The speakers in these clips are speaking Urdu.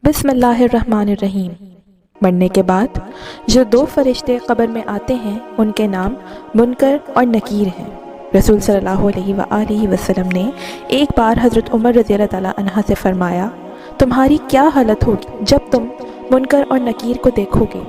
بسم اللہ الرحمن الرحیم۔ مرنے کے بعد جو دو فرشتے قبر میں آتے ہیں ان کے نام منکر اور نکیر ہیں۔ رسول صلی اللہ علیہ وآلہ وسلم نے ایک بار حضرت عمر رضی اللہ تعالیٰ عنہ سے فرمایا، تمہاری کیا حالت ہوگی جب تم منکر اور نکیر کو دیکھو گے؟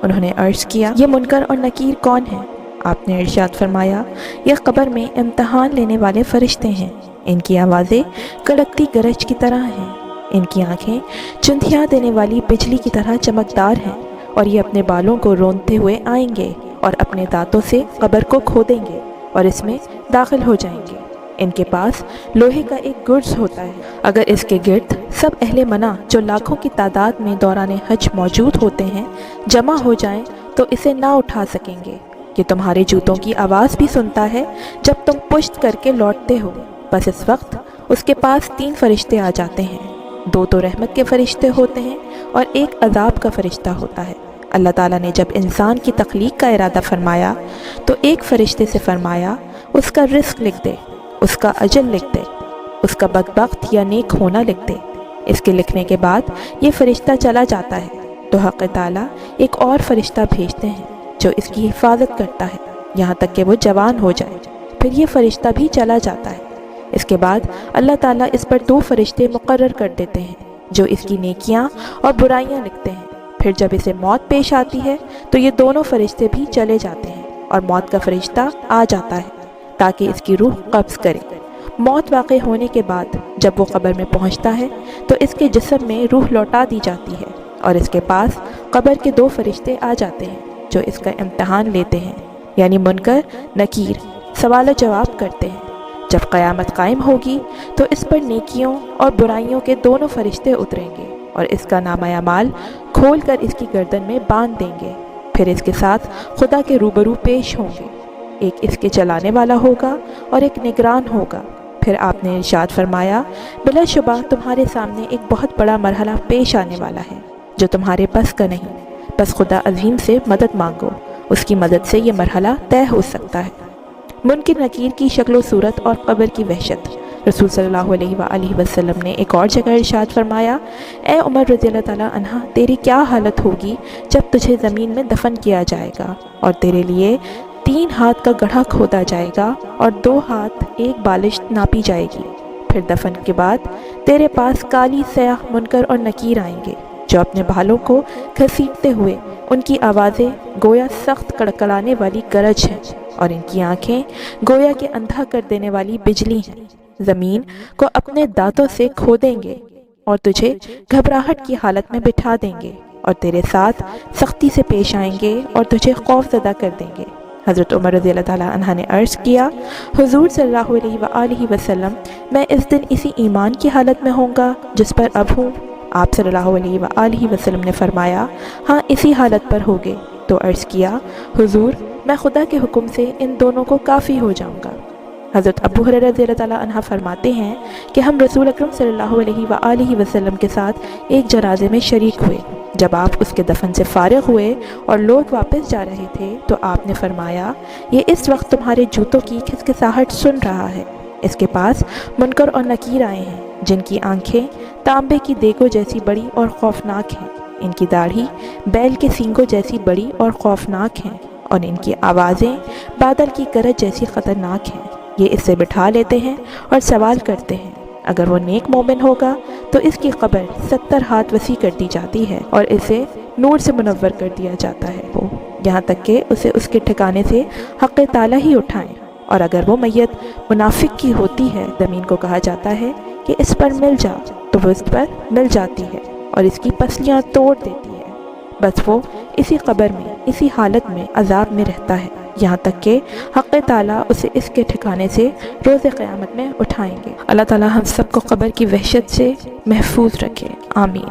انہوں نے عرض کیا، یہ منکر اور نکیر کون ہیں؟ آپ نے ارشاد فرمایا، یہ قبر میں امتحان لینے والے فرشتے ہیں، ان کی آوازیں کڑکتی گرج کی طرح ہیں، ان کی آنکھیں چندھیاں دینے والی بجلی کی طرح چمکدار ہیں، اور یہ اپنے بالوں کو روندتے ہوئے آئیں گے اور اپنے دانتوں سے قبر کو کھودیں گے اور اس میں داخل ہو جائیں گے۔ ان کے پاس لوہے کا ایک گرز ہوتا ہے، اگر اس کے گرد سب اہل منع جو لاکھوں کی تعداد میں دوران حج موجود ہوتے ہیں جمع ہو جائیں تو اسے نہ اٹھا سکیں گے۔ یہ تمہارے جوتوں کی آواز بھی سنتا ہے جب تم پشت کر کے لوٹتے ہو، بس اس وقت اس کے پاس 3 فرشتے آ جاتے ہیں، 2 تو رحمت کے فرشتے ہوتے ہیں اور ایک عذاب کا فرشتہ ہوتا ہے۔ اللہ تعالیٰ نے جب انسان کی تخلیق کا ارادہ فرمایا تو ایک فرشتے سے فرمایا، اس کا رزق لکھ دے، اس کا اجل لکھ دے، اس کا بدبخت یا نیک ہونا لکھ دے۔ اس کے لکھنے کے بعد یہ فرشتہ چلا جاتا ہے تو حق تعالیٰ ایک اور فرشتہ بھیجتے ہیں جو اس کی حفاظت کرتا ہے یہاں تک کہ وہ جوان ہو جائے، پھر یہ فرشتہ بھی چلا جاتا ہے۔ اس کے بعد اللہ تعالیٰ اس پر 2 فرشتے مقرر کر دیتے ہیں جو اس کی نیکیاں اور برائیاں لکھتے ہیں۔ پھر جب اسے موت پیش آتی ہے تو یہ دونوں فرشتے بھی چلے جاتے ہیں اور موت کا فرشتہ آ جاتا ہے تاکہ اس کی روح قبض کرے۔ موت واقع ہونے کے بعد جب وہ قبر میں پہنچتا ہے تو اس کے جسم میں روح لوٹا دی جاتی ہے اور اس کے پاس قبر کے 2 فرشتے آ جاتے ہیں جو اس کا امتحان لیتے ہیں، یعنی منکر نکیر، سوال و جواب کرتے ہیں۔ جب قیامت قائم ہوگی تو اس پر نیکیوں اور برائیوں کے دونوں فرشتے اتریں گے اور اس کا نامہ اعمال کھول کر اس کی گردن میں باندھ دیں گے، پھر اس کے ساتھ خدا کے روبرو پیش ہوں گے۔ ایک اس کے چلانے والا ہوگا اور ایک نگران ہوگا۔ پھر آپ نے ارشاد فرمایا، بلا شبہ تمہارے سامنے ایک بہت بڑا مرحلہ پیش آنے والا ہے جو تمہارے بس کا نہیں، بس خدا عظیم سے مدد مانگو، اس کی مدد سے یہ مرحلہ طے ہو سکتا ہے۔ منکر نکیر کی شکل و صورت اور قبر کی وحشت۔ رسول صلی اللہ علیہ وآلہ وسلم نے ایک اور جگہ ارشاد فرمایا، اے عمر رضی اللہ تعالیٰ عنہ، تیری کیا حالت ہوگی جب تجھے زمین میں دفن کیا جائے گا اور تیرے لیے 3 ہاتھ کا گڑھا کھودا جائے گا اور 2 ہاتھ ایک بالش ناپی جائے گی۔ پھر دفن کے بعد تیرے پاس کالی سیاہ منکر اور نکیر آئیں گے جو اپنے بالوں کو گھسیٹتے ہوئے، ان کی آوازیں گویا سخت کڑکڑانے والی گرج ہیں اور ان کی آنکھیں گویا کہ اندھا کر دینے والی بجلی ہیں، زمین کو اپنے دانتوں سے کھودیں گے اور تجھے گھبراہٹ کی حالت میں بٹھا دیں گے اور تیرے ساتھ سختی سے پیش آئیں گے اور تجھے خوف زدہ کر دیں گے۔ حضرت عمر رضی اللہ تعالیٰ عنہ نے عرض کیا، حضور صلی اللہ علیہ وآلہ وسلم، میں اس دن اسی ایمان کی حالت میں ہوں گا جس پر اب ہوں؟ آپ صلی اللہ علیہ وآلہ وسلم نے فرمایا، ہاں اسی حالت پر ہوگے۔ تو عرض کیا، حضور میں خدا کے حکم سے ان دونوں کو کافی ہو جاؤں گا۔ حضرت ابو ہریرہ رضی اللہ تعالیٰ عنہ فرماتے ہیں کہ ہم رسول اکرم صلی اللہ علیہ وآلہ وسلم کے ساتھ ایک جنازے میں شریک ہوئے۔ جب آپ اس کے دفن سے فارغ ہوئے اور لوگ واپس جا رہے تھے تو آپ نے فرمایا، یہ اس وقت تمہارے جوتوں کی کھسکھساہٹ سن رہا ہے۔ اس کے پاس منکر اور نکیر آئے ہیں جن کی آنکھیں تانبے کی دیگوں جیسی بڑی اور خوفناک ہیں، ان کی داڑھی بیل کے سینگوں جیسی بڑی اور خوفناک ہیں اور ان کی آوازیں بادل کی گرج جیسی خطرناک ہیں۔ یہ اس سے بٹھا لیتے ہیں اور سوال کرتے ہیں، اگر وہ نیک مومن ہوگا تو اس کی قبر 70 ہاتھ وسیع کر دی جاتی ہے اور اسے نور سے منور کر دیا جاتا ہے، یہاں تک کہ اسے اس کے ٹھکانے سے حق تعالیٰ ہی اٹھائیں، اور اگر وہ میت منافق کی ہوتی ہے زمین کو کہا جاتا ہے کہ اس پر مل جا تو وہ اس پر مل جاتی ہے اور اس کی پسلیاں توڑ دیتی ہے، بس وہ اسی قبر میں اسی حالت میں عذاب میں رہتا ہے یہاں تک کہ حق تعالیٰ اسے اس کے ٹھکانے سے روز قیامت میں اٹھائیں گے۔ اللہ تعالیٰ ہم سب کو قبر کی وحشت سے محفوظ رکھے، آمین۔